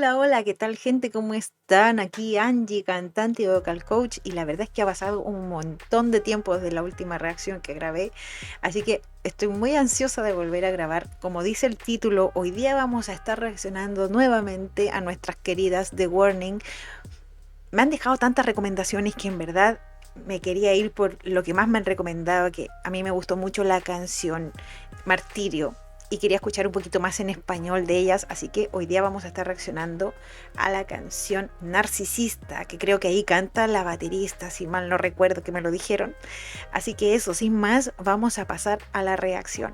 Hola, hola, ¿qué tal gente? ¿Cómo están? Aquí Angie, cantante y vocal coach, y la verdad es que ha pasado un montón de tiempo desde la última reacción que grabé, así que estoy muy ansiosa de volver a grabar. Como dice el título, hoy día vamos a estar reaccionando nuevamente a nuestras queridas The Warning. Me han dejado tantas recomendaciones que en verdad me quería ir por lo que más me han recomendado, que a mí me gustó mucho la canción Martirio y quería escuchar un poquito más en español de ellas, así que hoy día vamos a estar reaccionando a la canción Narcisista, que creo que ahí canta la baterista, si mal no recuerdo que me lo dijeron. Así que eso, sin más, vamos a pasar a la reacción.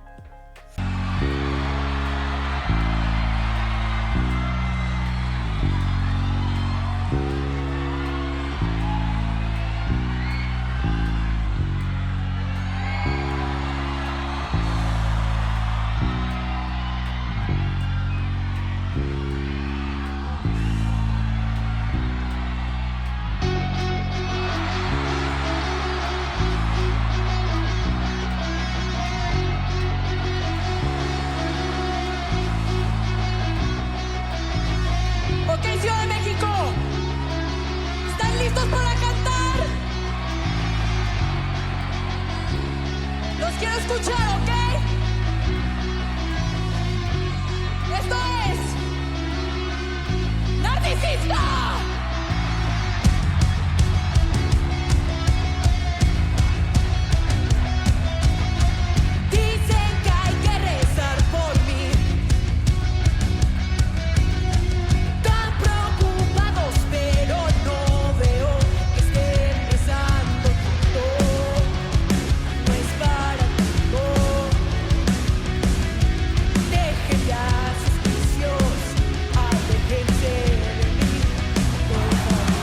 Ok, Ciudad de México, ¿están listos para cantar? Los quiero escuchar, ¿ok? Esto es Narcisista. Dicen que hay que rezar por mí. Tan preocupados, pero no veo que estén rezando todo. No es para tanto. Dejen ya sus vicios, aléjense de mí, por favor.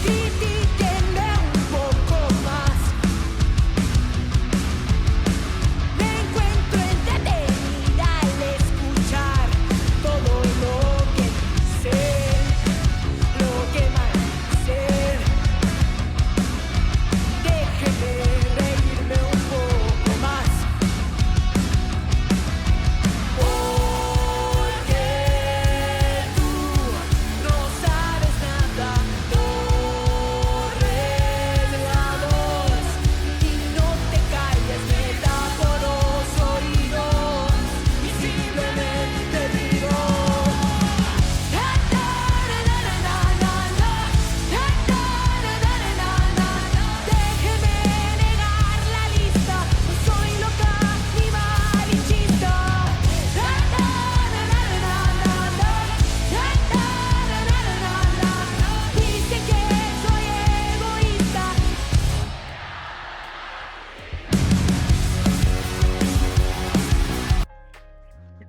Critíquenme un poco más. Me encuentro entretenida al escuchar todo lo que dicen, lo que maldicen. Déjenme reírme un poco más. Porque tú no sabes nada, torres la voz y no te calles, me tapo los oídos y simplemente digo déjeme negar la lista, no soy loca ni malinchista. Dicen que soy egoísta.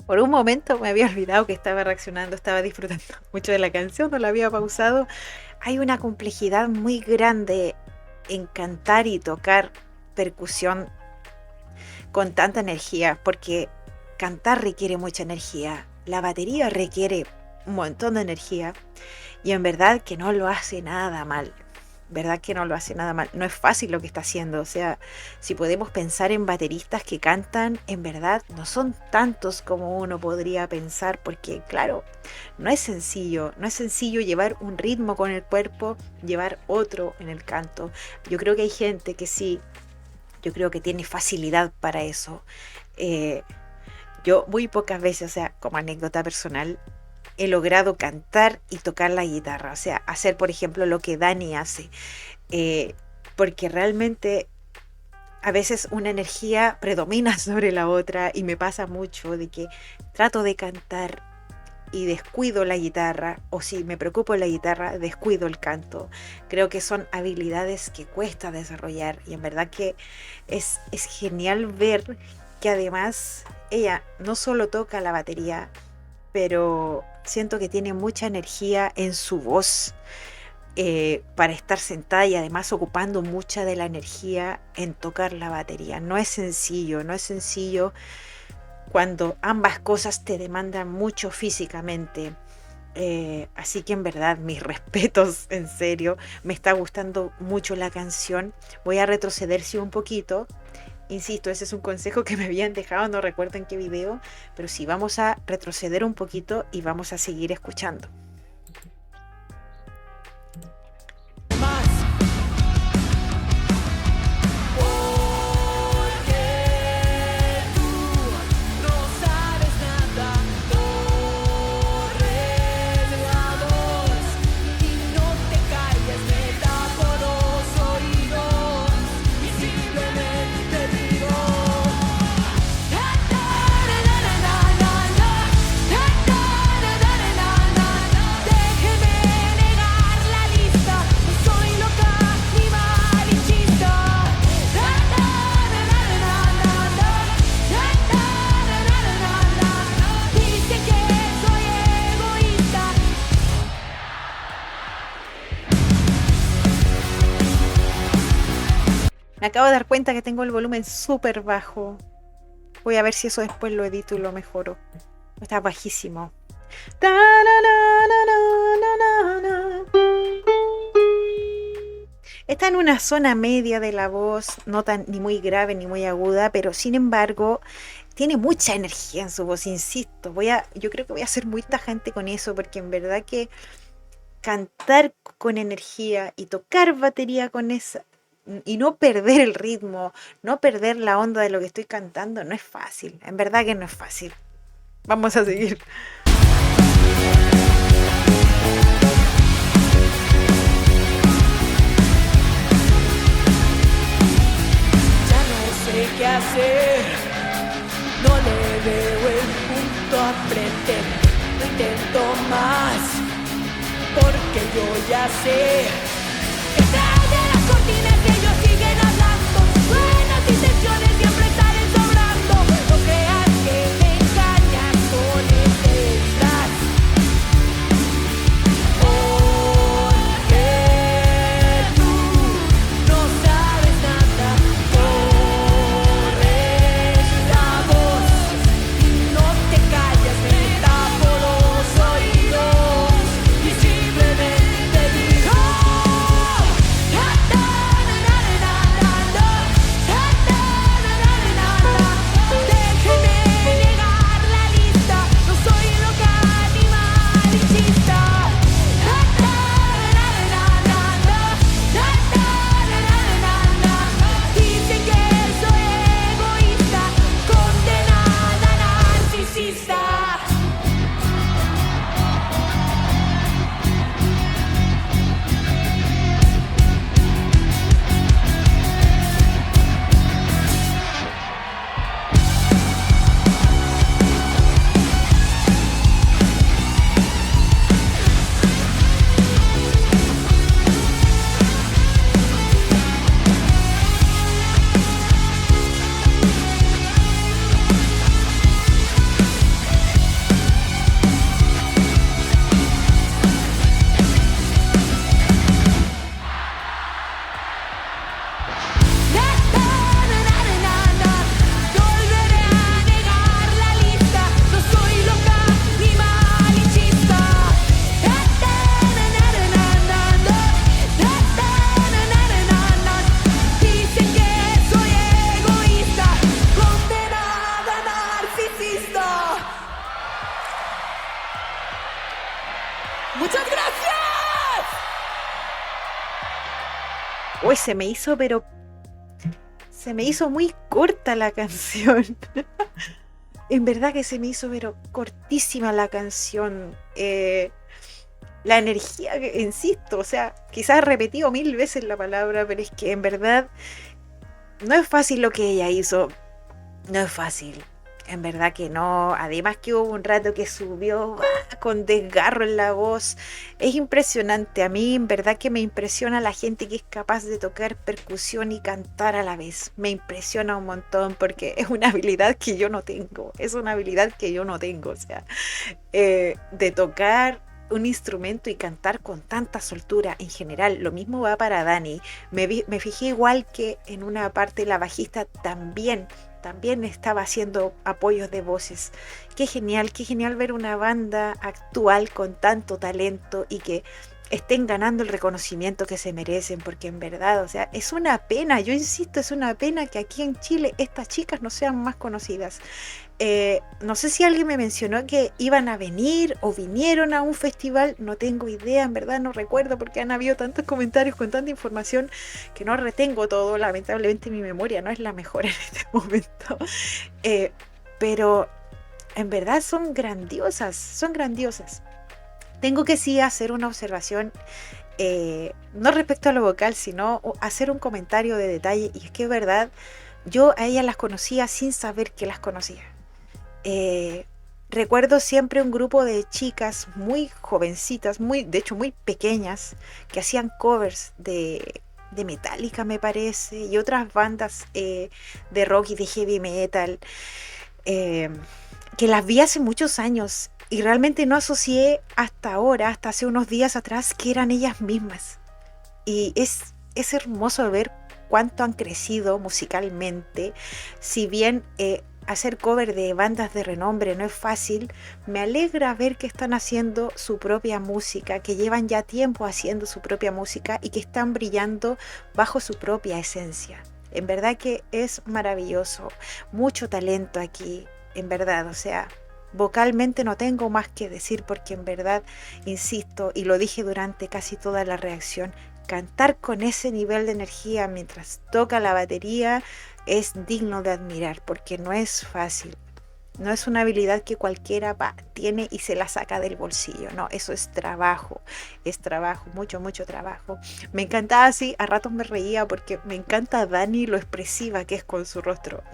Por un momento me había olvidado que estaba reaccionando, estaba disfrutando mucho de la canción, no la había pausado. Hay una complejidad muy grande en cantar y tocar percusión con tanta energía, porque cantar requiere mucha energía, la batería requiere un montón de energía, y en verdad que no lo hace nada mal. ¿Verdad que no lo hace nada mal? No es fácil lo que está haciendo. O sea, si podemos pensar en bateristas que cantan, en verdad no son tantos como uno podría pensar, porque claro, no es sencillo. No es sencillo llevar un ritmo con el cuerpo, llevar otro en el canto. Yo creo que hay gente que sí, yo creo que tiene facilidad para eso. Eh, yo muy pocas veces, o sea, como anécdota personal, he logrado cantar y tocar la guitarra, o sea, hacer por ejemplo lo que Dani hace, eh, porque realmente a veces una energía predomina sobre la otra y me pasa mucho de que trato de cantar y descuido la guitarra, o si me preocupo en la guitarra, descuido el canto. Creo que son habilidades que cuesta desarrollar, y en verdad que es genial ver que además ella no solo toca la batería, pero siento que tiene mucha energía en su voz, para estar sentada y además ocupando mucha de la energía en tocar la batería. No es sencillo, no es sencillo cuando ambas cosas te demandan mucho físicamente. Así que en verdad, mis respetos, en serio, me está gustando mucho la canción. Voy a retroceder sí un poquito. Insisto, ese es un consejo que me habían dejado, no recuerdo en qué video, pero sí, vamos a retroceder un poquito y vamos a seguir escuchando. más. Porque tú no sabes nada, corres la voz y no te calles, me tapo los oídos y simplemente digo déjeme negar la lista, no soy loca ni malinchista. Dicen que soy egoísta. Me acabo de dar cuenta que tengo el volumen súper bajo. Voy a ver si eso después lo edito y lo mejoro. Está bajísimo. Está en una zona media de la voz, no tan ni muy grave ni muy aguda, pero sin embargo tiene mucha energía en su voz, insisto. Yo creo que voy a ser muy tajante con eso, porque en verdad que cantar con energía y tocar batería con esa y no perder el ritmo, no perder la onda de lo que estoy cantando, no es fácil. En verdad que no es fácil. Vamos a seguir. Ya no sé qué hacer, no le veo el punto a aprender, no intento más, porque yo ya sé. Detrás de las cortinas ellos siguen hablando, buenas intenciones siempre salen sobrando, no creas que me engañas con este disfraz. Porque tú no sabes nada, corres la voz y no te callas, me tapo los oídos y simplemente digo déjeme negar la lista, no soy loca ni malinchista. Dicen que soy egoísta, condenada narcisista. Volveré a negar la lista, no soy loca ni malinchista. Dicen que soy egoísta, condenada narcisista. ¡Muchas gracias! Uy, se me hizo muy corta la canción. En verdad que se me hizo pero cortísima la canción. La energía, insisto, o sea, quizás he repetido 1000 veces la palabra, pero es que en verdad no es fácil lo que ella hizo. No es fácil. En verdad que no. Además que hubo un rato que subió con desgarro en la voz. Es impresionante. A mí en verdad que me impresiona la gente que es capaz de tocar percusión y cantar a la vez. Me impresiona un montón porque es una habilidad que yo no tengo. Es una habilidad que yo no tengo. O sea, de tocar un instrumento y cantar con tanta soltura en general. Lo mismo va para Dani. Me fijé igual que en una parte la bajista también estaba haciendo apoyos de voces. Qué genial ver una banda actual con tanto talento y que estén ganando el reconocimiento que se merecen, porque en verdad, o sea, es una pena, yo insisto, es una pena que aquí en Chile estas chicas no sean más conocidas. No sé si alguien me mencionó que iban a venir o vinieron a un festival, no tengo idea, en verdad no recuerdo porque han habido tantos comentarios con tanta información que no retengo todo, lamentablemente mi memoria no es la mejor en este momento. Eh, pero en verdad son grandiosas, son grandiosas. Tengo que sí hacer una observación, no respecto a lo vocal, sino hacer un comentario de detalle, y es que es verdad, yo a ellas las conocía sin saber que las conocía. Eh, Recuerdo siempre un grupo de chicas muy jovencitas, de hecho muy pequeñas, que hacían covers de Metallica, me parece, y otras bandas de rock y de heavy metal, eh, que las vi hace muchos años y realmente no asocié hasta ahora, hasta hace unos días atrás, que eran ellas mismas. Y es hermoso ver cuánto han crecido musicalmente. Si bien hacer cover de bandas de renombre no es fácil, me alegra ver que están haciendo su propia música, que llevan ya tiempo haciendo su propia música y que están brillando bajo su propia esencia. En verdad que es maravilloso, mucho talento aquí, en verdad, o sea, vocalmente no tengo más que decir porque en verdad, insisto, y lo dije durante casi toda la reacción, cantar con ese nivel de energía mientras toca la batería es digno de admirar porque no es fácil. No es una habilidad que cualquiera tiene y se la saca del bolsillo. No, eso es trabajo, mucho, mucho trabajo. Me encantaba así, a ratos me reía porque me encanta Dani lo expresiva que es con su rostro.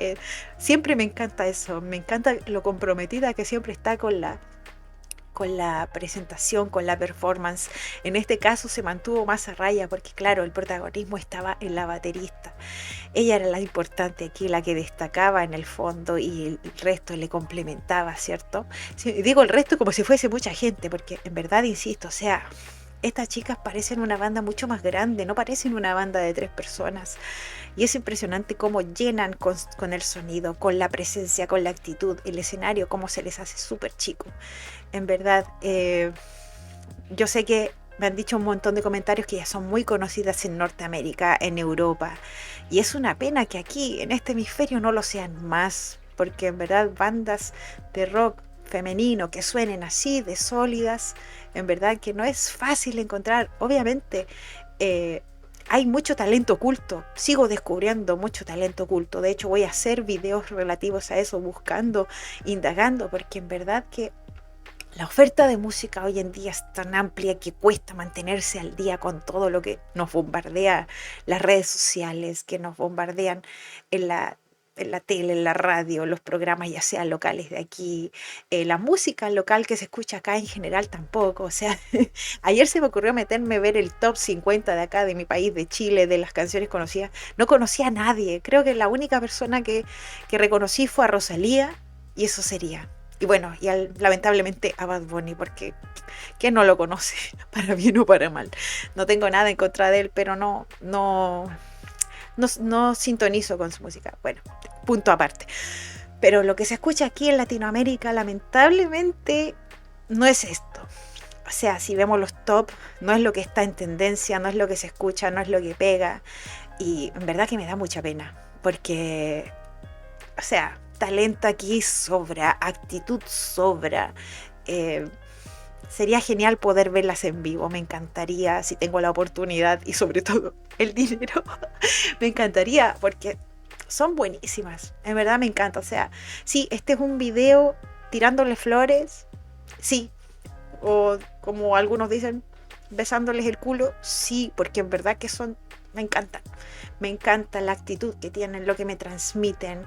Siempre me encanta eso, me encanta lo comprometida que siempre está con la presentación, con la performance. En este caso se mantuvo más a raya porque claro, el protagonismo estaba en la baterista. Ella era la importante aquí, la que destacaba en el fondo y el resto le complementaba, ¿cierto? Sí, digo el resto como si fuese mucha gente, porque en verdad, insisto, o sea, estas chicas parecen una banda mucho más grande, no parecen una banda de 3 personas. Y es impresionante cómo llenan con el sonido, con la presencia, con la actitud, el escenario, cómo se les hace súper chico. En verdad, yo sé que me han dicho un montón de comentarios que ya son muy conocidas en Norteamérica, en Europa. Y es una pena que aquí, en este hemisferio, no lo sean más. Porque en verdad bandas de rock femenino que suenen así, de sólidas, en verdad que no es fácil encontrar. Obviamente, eh, hay mucho talento oculto. Sigo descubriendo mucho talento oculto. De hecho, voy a hacer videos relativos a eso, buscando, indagando, porque en verdad que la oferta de música hoy en día es tan amplia que cuesta mantenerse al día con todo lo que nos bombardea las redes sociales, que nos bombardean en la tele, en la radio, los programas ya sean locales de aquí, la música local que se escucha acá en general tampoco. O sea, ayer se me ocurrió meterme a ver el top 50 de acá, de mi país, de Chile, de las canciones conocidas. No conocía a nadie. Creo que la única persona que reconocí fue a Rosalía y eso sería. Y bueno, lamentablemente a Bad Bunny, porque ¿quién no lo conoce? Para bien o para mal. No tengo nada en contra de él, pero no sintonizo con su música. Bueno, punto aparte. Pero lo que se escucha aquí en Latinoamérica, lamentablemente, no es esto. O sea, si vemos los top, no es lo que está en tendencia, no es lo que se escucha, no es lo que pega. Y en verdad que me da mucha pena, porque, o sea, talento aquí sobra, actitud sobra. Eh, Sería genial poder verlas en vivo, me encantaría si tengo la oportunidad y sobre todo el dinero. Me encantaría porque son buenísimas, en verdad me encanta. O sea, sí, este es un video tirándole flores, sí, o como algunos dicen, besándoles el culo, sí, porque en verdad que son, me encanta la actitud que tienen, lo que me transmiten.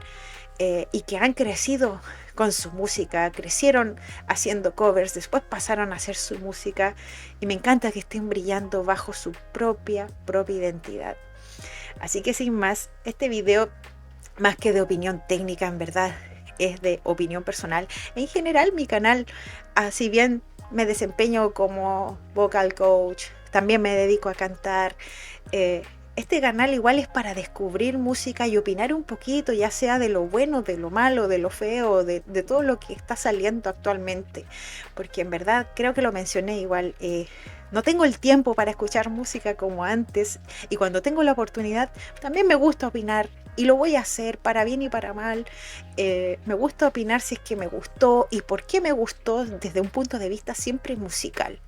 Y que han crecido con su música, crecieron haciendo covers, después pasaron a hacer su música y me encanta que estén brillando bajo su propia identidad. Así que sin más, este video, más que de opinión técnica, en verdad es de opinión personal. En general mi canal, si bien me desempeño como vocal coach, también me dedico a cantar. Este canal igual es para descubrir música y opinar un poquito, ya sea de lo bueno, de lo malo, de lo feo, de todo lo que está saliendo actualmente. Porque en verdad, creo que lo mencioné igual, no tengo el tiempo para escuchar música como antes, y cuando tengo la oportunidad también me gusta opinar. Y lo voy a hacer para bien y para mal. Me gusta opinar si es que me gustó y por qué me gustó desde un punto de vista siempre musical.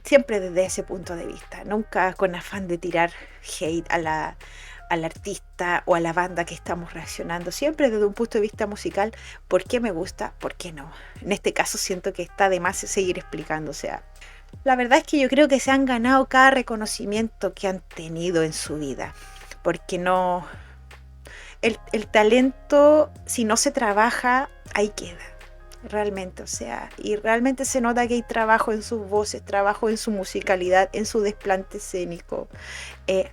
Siempre desde ese punto de vista, nunca con afán de tirar hate al artista o a la banda que estamos reaccionando, siempre desde un punto de vista musical, por qué me gusta, por qué no. En este caso siento que está de más seguir explicando, o sea, la verdad es que yo creo que se han ganado cada reconocimiento que han tenido en su vida, porque no, el talento, si no se trabaja, ahí queda. Realmente, o sea, y realmente se nota que hay trabajo en sus voces, trabajo en su musicalidad, en su desplante escénico.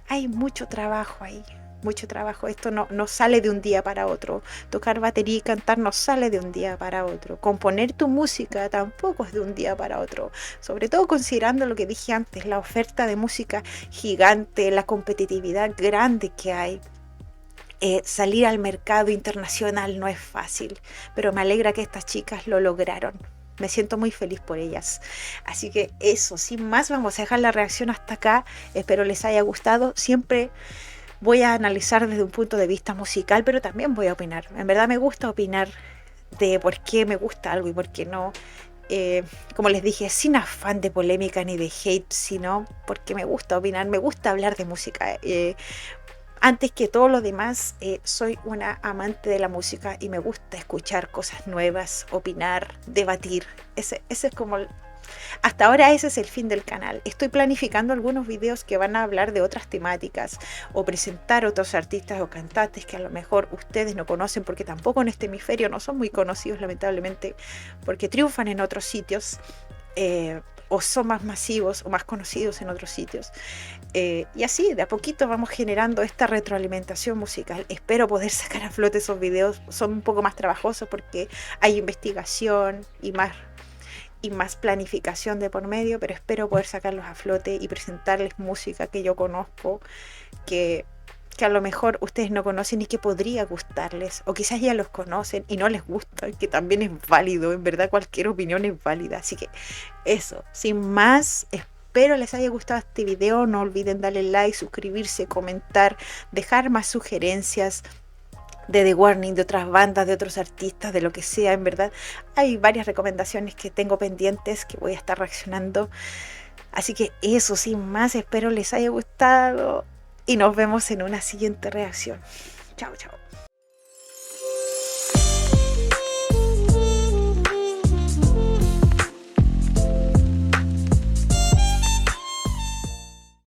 Hay mucho trabajo ahí, mucho trabajo. Esto no sale de un día para otro. Tocar batería y cantar no sale de un día para otro. Componer tu música tampoco es de un día para otro. Sobre todo considerando lo que dije antes, la oferta de música gigante, la competitividad grande que hay. Salir al mercado internacional no es fácil, pero me alegra que estas chicas lo lograron. Me siento muy feliz por ellas. Así que eso, sin más, vamos a dejar la reacción hasta acá. Espero les haya gustado. Siempre voy a analizar desde un punto de vista musical, pero también voy a opinar. En verdad me gusta opinar de por qué me gusta algo y por qué no. Como les dije, sin afán de polémica ni de hate, sino porque me gusta opinar, me gusta hablar de música. Antes que todo lo demás, soy una amante de la música y me gusta escuchar cosas nuevas, opinar, debatir. Ese es como... Hasta ahora ese es el fin del canal. Estoy planificando algunos videos que van a hablar de otras temáticas o presentar otros artistas o cantantes que a lo mejor ustedes no conocen, porque tampoco en este hemisferio no son muy conocidos, lamentablemente, porque triunfan en otros sitios. O son más masivos o más conocidos en otros sitios. Y así, de a poquito vamos generando esta retroalimentación musical. Espero poder sacar a flote esos videos. Son un poco más trabajosos porque hay investigación y más planificación de por medio, pero espero poder sacarlos a flote y presentarles música que yo conozco, que a lo mejor ustedes no conocen y que podría gustarles, o quizás ya los conocen y no les gusta, que también es válido. En verdad cualquier opinión es válida. Así que eso, sin más, espero les haya gustado este video. No olviden darle like, suscribirse, comentar, dejar más sugerencias de The Warning, de otras bandas, de otros artistas, de lo que sea. En verdad hay varias recomendaciones que tengo pendientes que voy a estar reaccionando. Así que eso, sin más, espero les haya gustado y nos vemos en una siguiente reacción. Chao, chao.